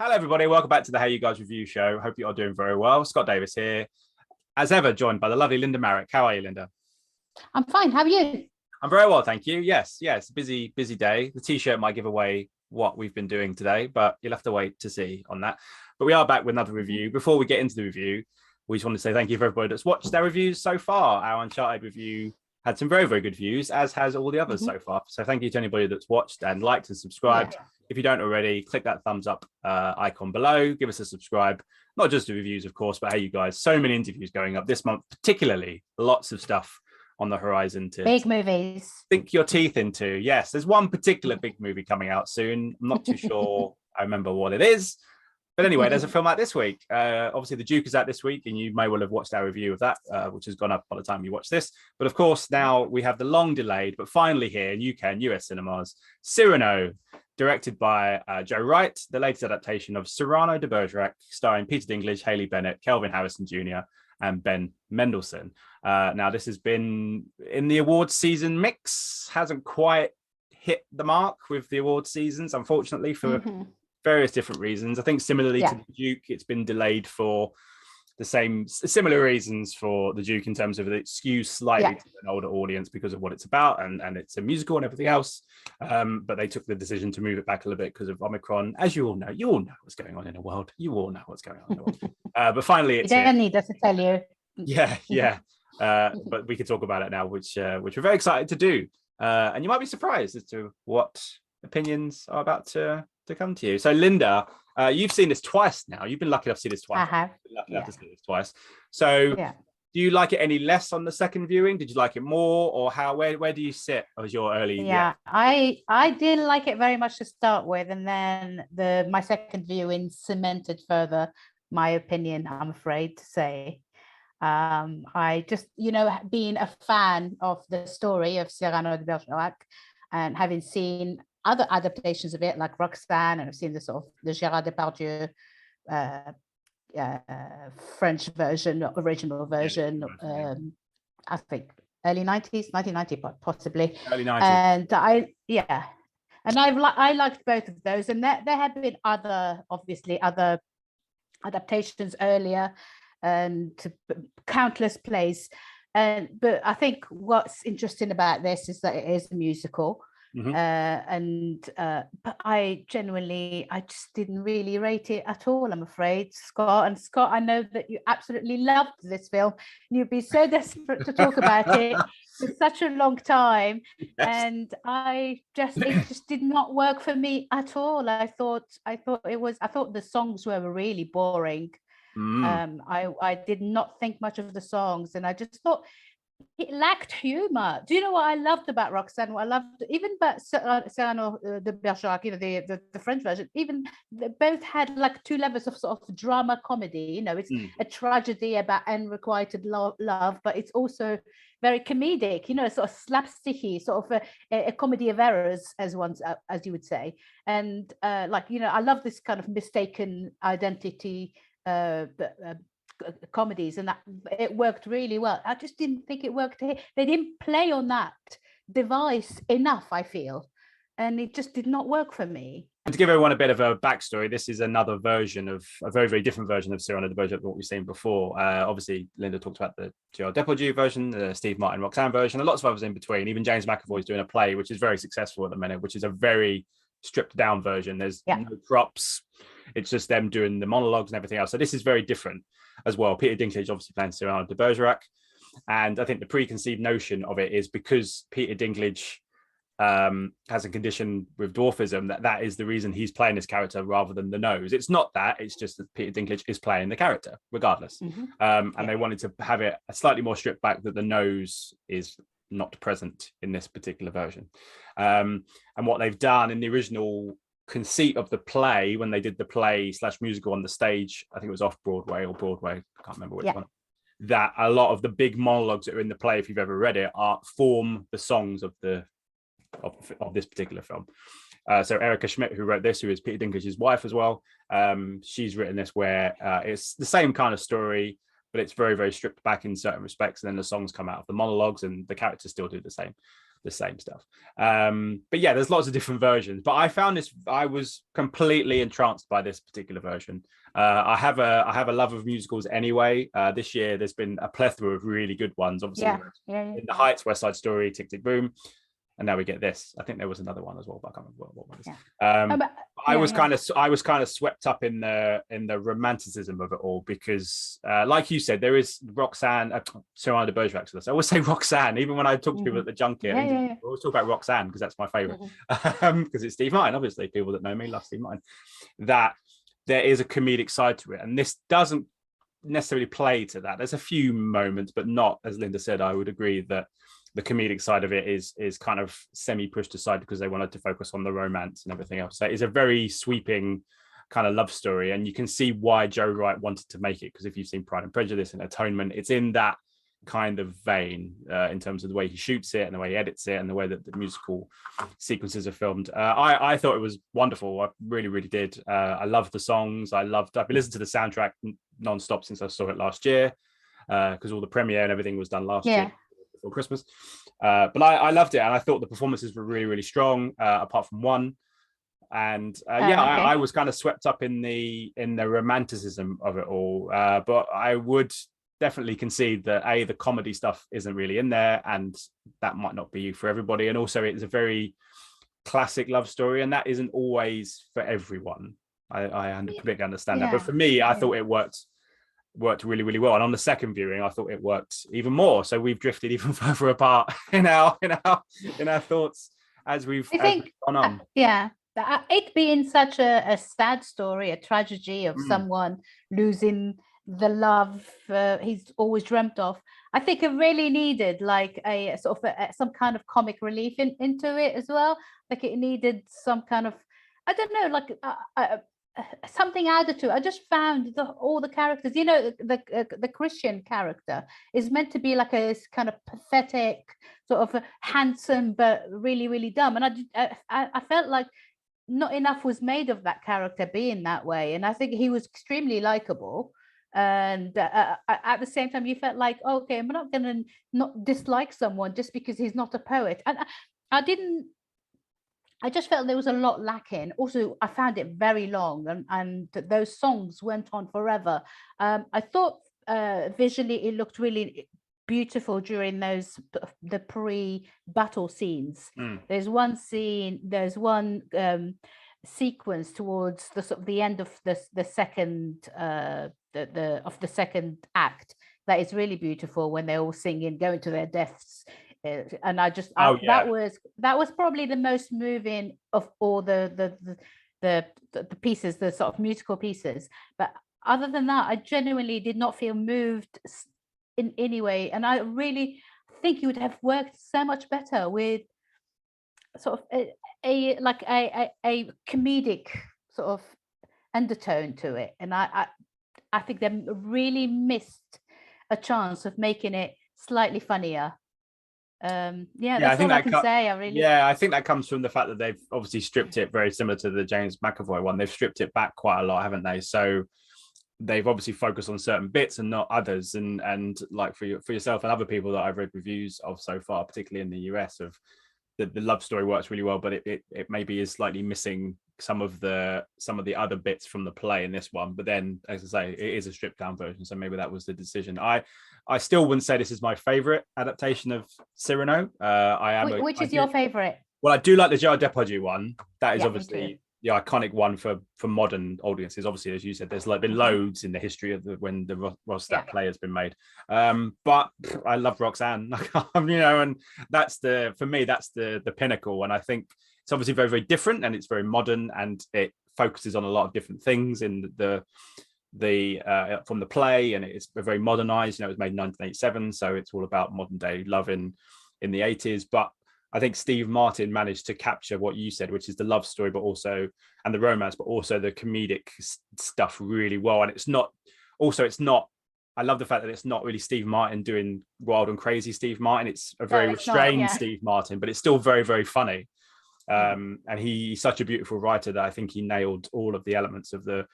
Hello, everybody. Welcome back to the Hey You Guys review show. Hope you are doing very well. Scott Davis here, as ever, joined by the lovely Linda Marrick. How are you, Linda? I'm fine. How are you? I'm very well, thank you. Yes, busy day. The t-shirt might give away what we've been doing today, but you'll have to wait to see on that. But we are back with another review. Before we get into the review, we just want to say thank you for everybody that's watched our reviews so far. Our Uncharted review had some very, very good views, as has all the others so far. So thank you to anybody that's watched and liked and subscribed. Yeah. If you don't already, click that thumbs up icon below. Give us a subscribe. Not just the reviews, of course, but hey, you guys, so many interviews going up this month, particularly lots of stuff on the horizon to big movies. Sink your teeth into. Yes, there's one particular big movie coming out soon. I'm not too sure I remember what it is. But anyway, there's a film out this week. Obviously, The Duke is out this week, and you may well have watched our review of that, which has gone up by the time you watch this. But of course, now we have the long delayed, but finally here in UK and US cinemas, Cyrano, directed by Joe Wright, the latest adaptation of Cyrano de Bergerac, starring Peter Dinklage, Haley Bennett, Kelvin Harrison Jr., and Ben Mendelsohn. Now, this has been in the awards season mix, hasn't quite hit the mark with the awards seasons, unfortunately, for various different reasons. I think similarly to the Duke, it's been delayed for the similar reasons for the Duke in terms of it skews slightly to an older audience because of what it's about and it's a musical and everything else. But they took the decision to move it back a little bit because of Omicron. As you all know what's going on in the world. You all know what's going on in the world. But finally, it's you don't need us to tell you. Yeah. But we can talk about it now, which we're very excited to do. And you might be surprised as to what opinions are about to come to you. So Linda, you've seen this twice now. You've been lucky enough to see this twice. I have. Lucky enough to see this twice. So do you like it any less on the second viewing? Did you like it more, or where do you sit as your early? I didn't like it very much to start with, and then my second viewing cemented further my opinion, I'm afraid to say. I just, being a fan of the story of Cyrano de Bergerac and having seen other adaptations of it, like Roxanne, and I've seen the sort of the Gérard Depardieu French version, original version. I think early 90s, 1990 possibly. Early 90s. And I liked both of those, and there have been other adaptations earlier, and countless plays. But I think what's interesting about this is that it is a musical. But I just didn't really rate it at all, I'm afraid, Scott. And Scott, I know that you absolutely loved this film. You'd be so desperate to talk about it for such a long time. And it just did not work for me at all. I thought the songs were really boring. I did not think much of the songs, and I just thought it lacked humor. Do you know what I loved about Roxanne? What I loved even about Cyrano de Bergerac, the French version, even they both had like two levels of sort of drama comedy. It's a tragedy about unrequited love, but it's also very comedic, sort of slapsticky, sort of a comedy of errors, as you would say. And I love this kind of mistaken identity comedies, and that it worked really well. I just didn't think it worked here. They didn't play on that device enough, I feel, and it just did not work for me. And to give everyone a bit of a backstory, this is another version of a very, very different version of Cyrano de Bergerac than what we've seen before. Obviously, Linda talked about the Gérard Depardieu version, the Steve Martin Roxanne version, and lots of others in between. Even James McAvoy is doing a play, which is very successful at the minute, which is a very stripped down version. There's no props. It's just them doing the monologues and everything else. So this is very different as well. Peter Dinklage obviously playing Cyrano de Bergerac. And I think the preconceived notion of it is because Peter Dinklage has a condition with dwarfism, that is the reason he's playing this character rather than the nose. It's not that. It's just that Peter Dinklage is playing the character regardless. And they wanted to have it a slightly more stripped back, that the nose is not present in this particular version. And what they've done in the original conceit of the play, when they did the play / musical on the stage, I think it was off Broadway or Broadway, I can't remember which one, that a lot of the big monologues that are in the play, if you've ever read it, form the songs of this particular film. So Erica Schmidt, who wrote this, who is Peter Dinklage's wife as well, she's written this where it's the same kind of story, but it's very, very stripped back in certain respects, and then the songs come out of the monologues and the characters still do the same. the same stuff. But yeah, there's lots of different versions. But I was completely entranced by this particular version. I have a love of musicals anyway. This year there's been a plethora of really good ones. Obviously, In the Heights, West Side Story, Tick Tick Boom, and now we get this. I think there was another one as well, but I can't remember what one it is. I was kind of swept up in the romanticism of it all because, like you said, there is Roxanne, Cyrano de Bergerac. So I always say Roxanne, even when I talk to people at the junket. I always talk about Roxanne because that's my favorite. Because it's Steve Martin, obviously. People that know me love Steve Martin. That there is a comedic side to it, and this doesn't necessarily play to that. There's a few moments, but not, as Linda said. I would agree that the comedic side of it is kind of semi pushed aside because they wanted to focus on the romance and everything else. So it's a very sweeping kind of love story, and you can see why Joe Wright wanted to make it, because if you've seen Pride and Prejudice and Atonement, it's in that kind of vein in terms of the way he shoots it and the way he edits it and the way that the musical sequences are filmed. I thought it was wonderful. I really did. I loved the songs. I've been listening to the soundtrack non-stop since I saw it last year, because all the premiere and everything was done last year before Christmas. But I loved it, and I thought the performances were really strong, apart from one. And I was kind of swept up in the romanticism of it all. But I would definitely concede that the comedy stuff isn't really in there, and that might not be for everybody. And also, it's a very classic love story, and that isn't always for everyone. I completely understand that, but for me, I thought it worked really well. And on the second viewing, I thought it worked even more. So we've drifted even further apart in our thoughts as we've gone on. It being such a sad story, a tragedy of someone losing the love he's always dreamt of, I think it really needed like a sort of some kind of comic relief into it as well. Like it needed some kind of, I don't know, like something added to it. I just found all the characters, the Christian character is meant to be like a kind of pathetic, sort of handsome but really dumb, and I felt like not enough was made of that character being that way, and I think he was extremely likable. And at the same time, you felt like, okay, I'm not going to not dislike someone just because he's not a poet. And I just felt there was a lot lacking. Also, I found it very long, and those songs went on forever. I thought visually it looked really beautiful during the pre-battle scenes. There's one scene, there's one sequence towards the sort of the end of the second of the second act that is really beautiful, when they're all singing, going to their deaths. And that was probably the most moving of all the pieces, the sort of musical pieces. But other than that, I genuinely did not feel moved in any way, and I really think you would have worked so much better with sort of a comedic sort of undertone to it. And I think they really missed a chance of making it slightly funnier. That's all I can say. I think that comes from the fact that they've obviously stripped it, very similar to the James McAvoy one. They've stripped it back quite a lot, haven't they? So they've obviously focused on certain bits and not others. And like for yourself and other people that I've read reviews of so far, particularly in the US, of the love story works really well, but it maybe is slightly missing some of the other bits from the play in this one. But then, as I say, it is a stripped down version, so maybe that was the decision. I still wouldn't say this is my favorite adaptation of Cyrano. Which is your favorite? Well, I do like the Gerard Depardieu one. That is obviously the iconic one for modern audiences. Obviously, as you said, there's been loads in the history of when the Rostat play has been made. But I love Roxanne, and that's for me that's the pinnacle. And I think it's obviously very, very different, and it's very modern, and it focuses on a lot of different things in the from the play, and it's very modernized. It was made in 1987, so it's all about modern day love in the 80s. But I think Steve Martin managed to capture what you said, which is the love story, but also, and the romance, but also the comedic stuff really well. And it's not, I love the fact that it's not really Steve Martin doing wild and crazy Steve Martin. It's a very restrained Steve Martin, but it's still very, very funny. And he's such a beautiful writer that I think he nailed all of the elements of the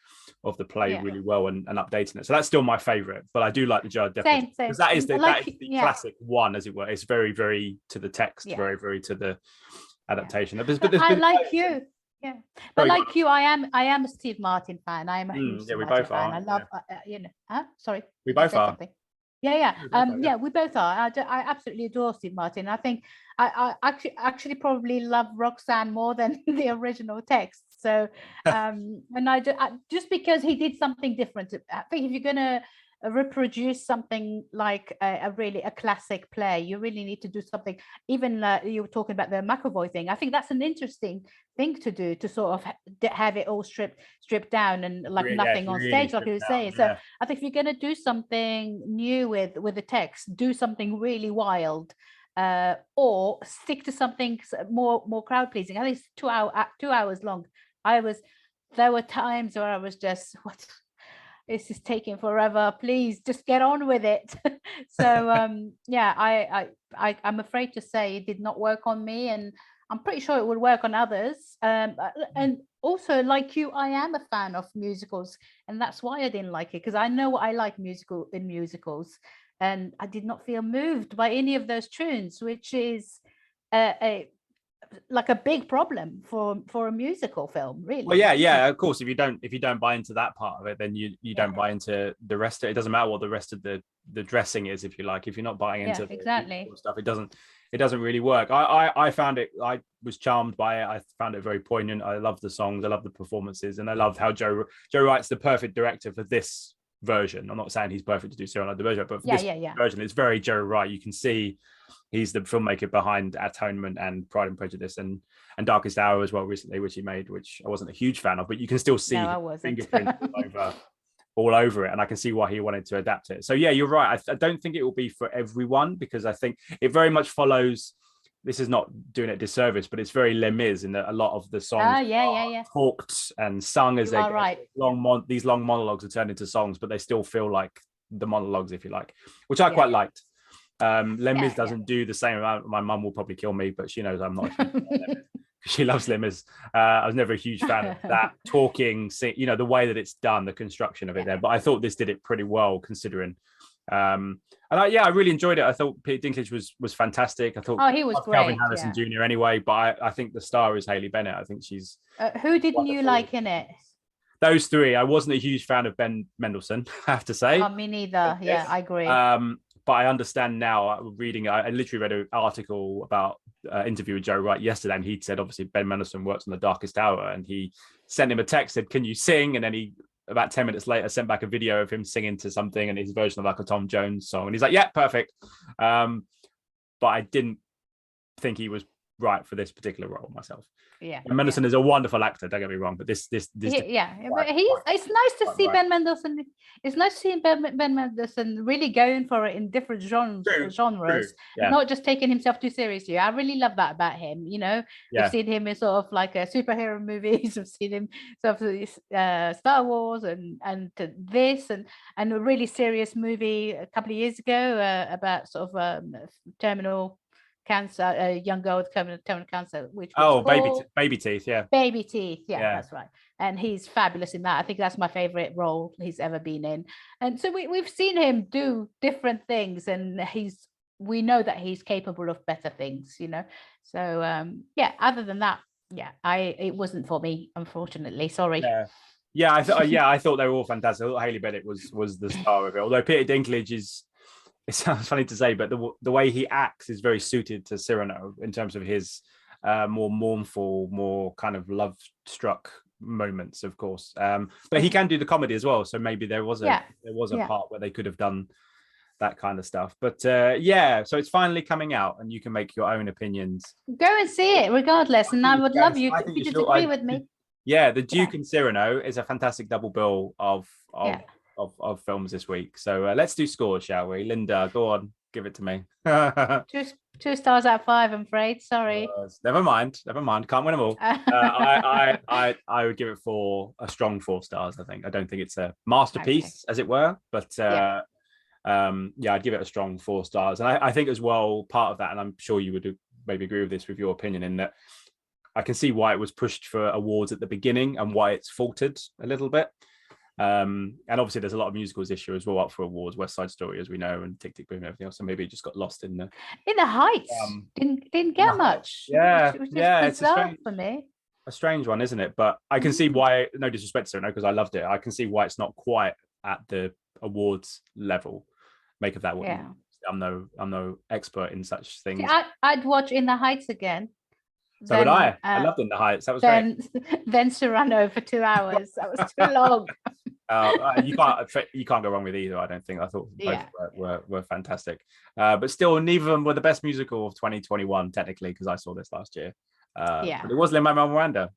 play really well and updating it. So that's still my favorite, but I do like the Jar Same. because that is the classic one, as it were. It's very, very to the text, very, very to the adaptation. But I like you. Yeah, but Sorry, like you, I am a Steve Martin fan. I am a huge Steve Martin both fan. are. I love, sorry, we both are. Something? We both are. I absolutely adore Steve Martin. I think I actually probably love Roxanne more than the original text. So, and just because he did something different. I think if you're gonna reproduce something like a classic play, you really need to do something. Even you were talking about the McAvoy thing. I think that's an interesting thing to do, to sort of have it all stripped down and like nothing on stage, like you were saying. So I think if you're going to do something new with the text, do something really wild, or stick to something more crowd pleasing. I think it's 2 hours long. There were times where I was just, what, this is taking forever, please just get on with it. So I'm afraid to say it did not work on me, and I'm pretty sure it would work on others. And also, like you, I am a fan of musicals, and that's why I didn't like it, because I know what I like in musicals, and I did not feel moved by any of those tunes, which is like a big problem for a musical film, really. Well, of course, if you don't buy into that part of it, then you don't buy into the rest of it. It doesn't matter what the rest of the dressing is, if you like. If you're not buying into the stuff, it doesn't really work. I found it, I was charmed by it. I found it very poignant. I love the songs, I love the performances, and I love how Joe Wright's the perfect director for this version. I'm not saying he's perfect to do Cyrano de Bergerac, but for this version, it's very Joe Wright. You can see he's the filmmaker behind Atonement and Pride and Prejudice and Darkest Hour as well recently, which he made, which I wasn't a huge fan of, but you can still see fingerprints all over it, and I can see why he wanted to adapt it. So yeah, you're right. I don't think it will be for everyone, because I think it very much follows. This is not doing it disservice, but it's very Les Mis in that a lot of the songs are talked and sung as they go. Right. These long monologues are turned into songs, but they still feel like the monologues, if you like, which I quite liked. Les Mis doesn't do the same amount. My mum will probably kill me, but she knows I'm not a huge fan of Les Mis. She loves Les Mis. I was never a huge fan of that talking, the way that it's done, the construction of it there. But I thought this did it pretty well, considering. And I really enjoyed it. I thought Peter Dinklage was fantastic. I thought he was great. Kelvin Harrison Jr. anyway, but I think the star is Hayley Bennett. I think she's. Who didn't you like in it? Those three. I wasn't a huge fan of Ben Mendelsohn, I have to say. Oh, me neither. Yeah, I agree. But I understand now. I literally read an article about interview with Joe Wright yesterday, and he said obviously Ben Mendelsohn works on The Darkest Hour, and he sent him a text, said, "Can you sing?" And then he, about 10 minutes later, sent back a video of him singing to something and his version of like a Tom Jones song, and he's like, "Yeah, perfect." But I didn't think he was right for this particular role myself. And Mendelsohn is a wonderful actor, don't get me wrong, but this but it's nice to see Ben Mendelsohn. It's nice to see Ben Mendelsohn really going for it in different genres, not just taking himself too seriously. I really love that about him. We've seen him in sort of like a superhero movies. We've seen him sort of Star Wars and this and a really serious movie a couple of years ago about sort of terminal cancer, a young girl with terminal cancer, which baby teeth, that's right. And he's fabulous in that. I think that's my favorite role he's ever been in. And so we've seen him do different things, and we know that he's capable of better things, so other than that, it wasn't for me, unfortunately. Sorry. I thought they were all fantastic. I thought Hayley Bennett was the star of it, although Peter Dinklage is, it sounds funny to say, but the way he acts is very suited to Cyrano in terms of his more mournful, more kind of love-struck moments, of course. But he can do the comedy as well, so maybe there was a part where they could have done that kind of stuff. But so it's finally coming out, and you can make your own opinions. Go and see it, regardless. And I would love you if you disagree with me. Yeah, The Duke and Cyrano is a fantastic double bill of films this week. So let's do scores, shall we? Linda, go on, give it to me. 2 stars out of 5, I'm afraid. Sorry. Never mind. Can't win them all. I would give it a strong 4 stars. I think. I don't think it's a masterpiece, as it were, but I'd give it a strong 4 stars. And I think as well, part of that, and I'm sure you would maybe agree with this with your opinion, in that I can see why it was pushed for awards at the beginning and why it's faltered a little bit. And obviously there's a lot of musicals this year as well up for awards, West Side Story, as we know, and Tick Tick Boom and everything else. So maybe it just got lost in the Heights. Didn't get much. Yeah, which is it's bizarre for me. A strange one, isn't it? But I can see why. No disrespect to it, because I loved it. I can see why it's not quite at the awards level. Make of that what I'm no expert in such things. See, I'd watch In the Heights again. So would I. I loved In the Heights. That was great. Then Cyrano for 2 hours. That was too long. You can't go wrong with either. I don't think. I thought both were fantastic. But still, neither of them were the best musical of 2021 technically, because I saw this last year. But it was Lin-Manuel Miranda.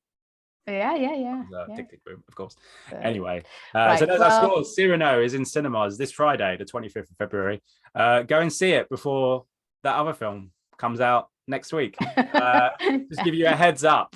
Yeah. Tick Tick Boom, of course. Anyway, so there's our scores. Cyrano is in cinemas this Friday, the 25th of February. Go and see it before that other film comes out next week. Just give you a heads up.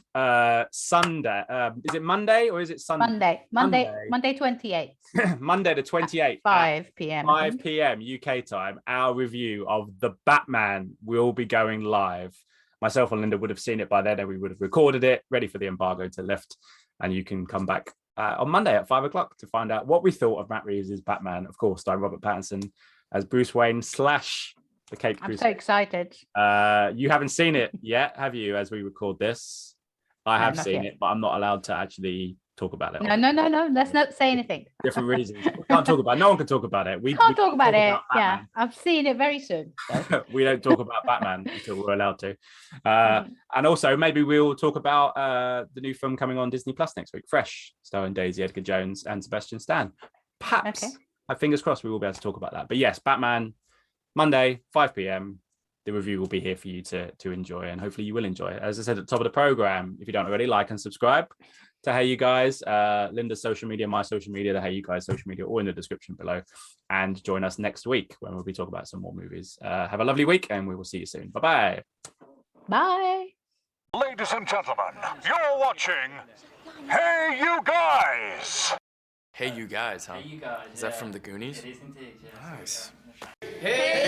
Sunday. Is it Monday or is it Sunday? Monday 28th. Monday the 28th. 5 p.m. 5 p.m. UK time. Our review of The Batman will be going live. Myself and Linda would have seen it by then, and we would have recorded it, ready for the embargo to lift. And you can come back on Monday at 5 o'clock to find out what we thought of Matt Reeves' Batman, of course, starring Robert Pattinson as Bruce Wayne / the Caped Crusader. I'm so excited. You haven't seen it yet, have you, as we record this? I have seen it, but I'm not allowed to actually talk about it. No. Let's not say anything. Different reasons. We can't talk about it. No one can talk about it. We can't talk about it. Yeah, I've seen it very soon. So. We don't talk about Batman until we're allowed to. And also, maybe we'll talk about the new film coming on Disney Plus next week, Fresh, starring Daisy Edgar Jones and Sebastian Stan. Perhaps, fingers crossed, we will be able to talk about that. But yes, Batman, Monday, 5 p.m. The review will be here for you to enjoy, and hopefully you will enjoy it. As I said at the top of the program, if you don't already, like and subscribe to Hey You Guys, Linda's social media, my social media, the Hey You Guys social media, all in the description below. And join us next week when we'll be talking about some more movies. Have a lovely week, and we will see you soon. Bye-bye. Bye. Ladies and gentlemen, you're watching Hey You Guys. Hey You Guys, huh? Hey You Guys. Is that from the Goonies? It is indeed, yes. Nice. Hey!